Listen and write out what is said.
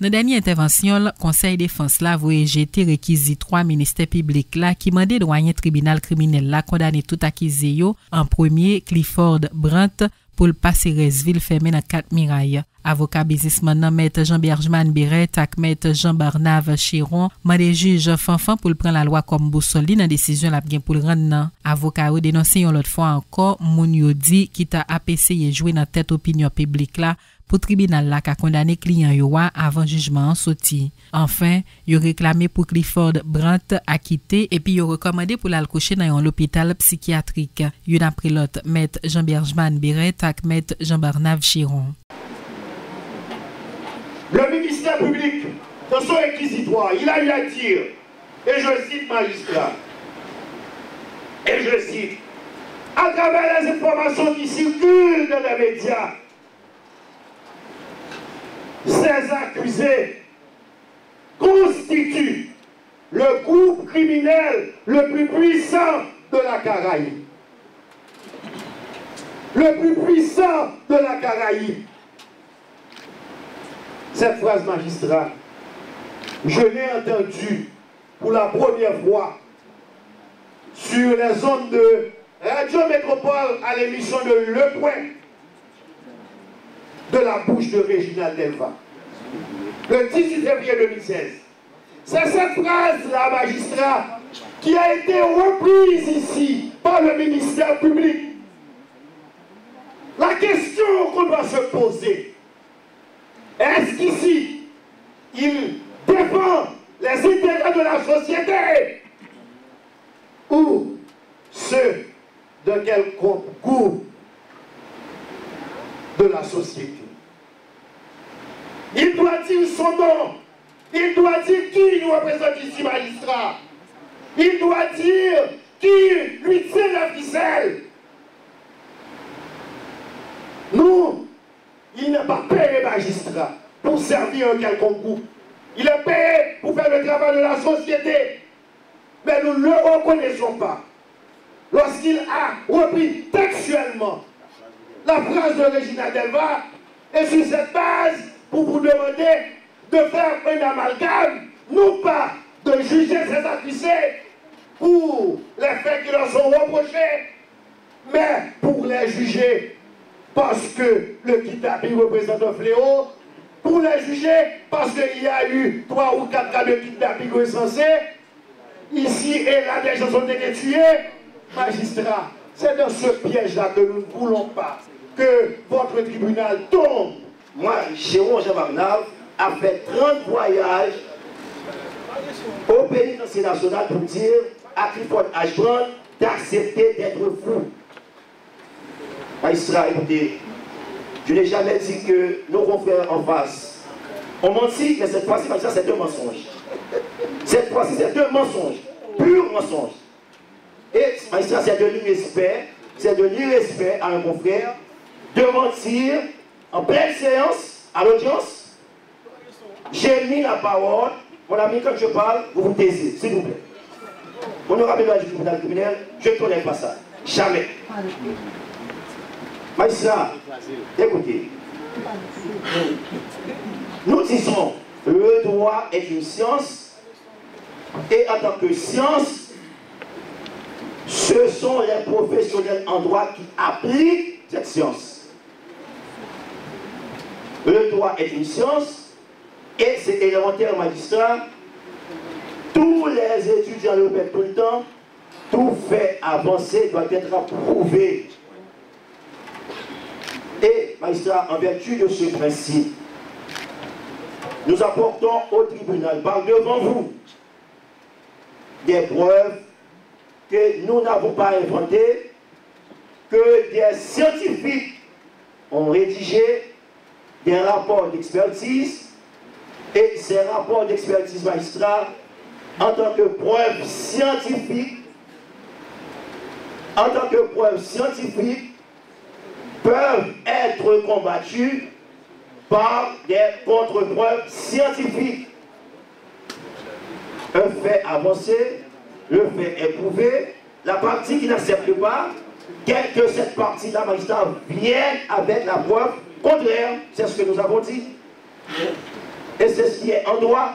Dans la dernière intervention, le Conseil de défense là voulait jeter réquisit 3 ministères publics là qui mandaient doyen tribunal criminel là condamner tout accusé yo en premier Clifford Brandt pour le passer Resville fermé dans 4 mirailles. Avocat businessman nan maître Jean Bergman Biret ak maître Jean Barnave Chiron mandé juge Fanfan pour prendre la loi comme boussole dans décision la bien pour le rendre nan. Avocat a dénoncé une autre fois encore moun yo di qui t'a APC joué dans tête opinion publique là pour tribunal là qui a condamné client yo avant jugement sorti. Enfin, yo réclamé pour Clifford Brandt acquitté et puis yo recommandé pour la coucher dans un hôpital psychiatrique. Yo d'après l'autre maître Jean Bergman Biret ak maître Jean Barnave Chiron. Le ministère public, dans son réquisitoire, il a eu à dire, et je cite magistrat, et je cite, à travers les informations qui circulent dans les médias, ces accusés constituent le groupe criminel le plus puissant de la Caraïbe. Le plus puissant de la Caraïbe. Cette phrase magistrat, je l'ai entendue pour la première fois sur les ondes de Radio Métropole à l'émission de Le Point de la bouche de Réginald Delva, le 18 février 2016. C'est cette phrase-là, magistrat, qui a été reprise ici par le ministère public. La question qu'on doit se poser, est-ce qu'ici, il défend les intérêts de la société ou ceux de quelconque groupe de la société? Il doit dire son nom. Il doit dire qui nous représente ici, magistrat. Il doit dire qui lui tient la ficelle. Nous, il n'est pas payé magistrat pour servir un quelconque groupe. Il est payé pour faire le travail de la société. Mais nous ne le reconnaissons pas. Lorsqu'il a repris textuellement la phrase de Réginald Delva, et sur cette base, pour vous demander de faire un amalgame, non pas de juger ces accusés pour les faits qui leur sont reprochés, mais pour les juger parce que le kidnapping représente un fléau, pour les juger parce qu'il y a eu 3 ou 4 cas de kidnapping recensés, ici et là des gens ont été tués. Magistrat, c'est dans ce piège-là que nous ne voulons pas que votre tribunal tombe. Moi, Jérôme Jean Barnave a fait 30 voyages au pénitencier national pour dire à Clifford H. Brandt d'accepter d'être fou. Magistrat, écoutez, je n'ai jamais dit que nos confrères en face ont menti, mais cette fois-ci, magistrat, c'est 2 mensonges. Cette fois-ci, c'est 2 mensonges, purs mensonges. Et magistrat, c'est de l'irrespect à un confrère de mentir en pleine séance, à l'audience. J'ai mis la parole. Mon ami, quand je parle, vous vous taisez, s'il vous plaît. Honorable du tribunal criminel, je ne connais pas ça. Jamais. Magistrat, écoutez. Nous disons, le droit est une science, et en tant que science, ce sont les professionnels en droit qui appliquent cette science. Le droit est une science et c'est élémentaire, magistrat. Tous les étudiants le répètent tout le temps, tout fait avancer doit être approuvé. Et, magistrat, en vertu de ce principe, nous apportons au tribunal, par devant vous, des preuves que nous n'avons pas inventées, que des scientifiques ont rédigé des rapports d'expertise, et ces rapports d'expertise, magistrat, en tant que preuve scientifique, peuvent être combattus par des contre-preuves scientifiques. Un fait avancé, le fait éprouvé, la partie qui n'accepte pas, quelle que cette partie-là, magistrat, vienne avec la preuve contraire. C'est ce que nous avons dit. Et c'est ce qui est en droit.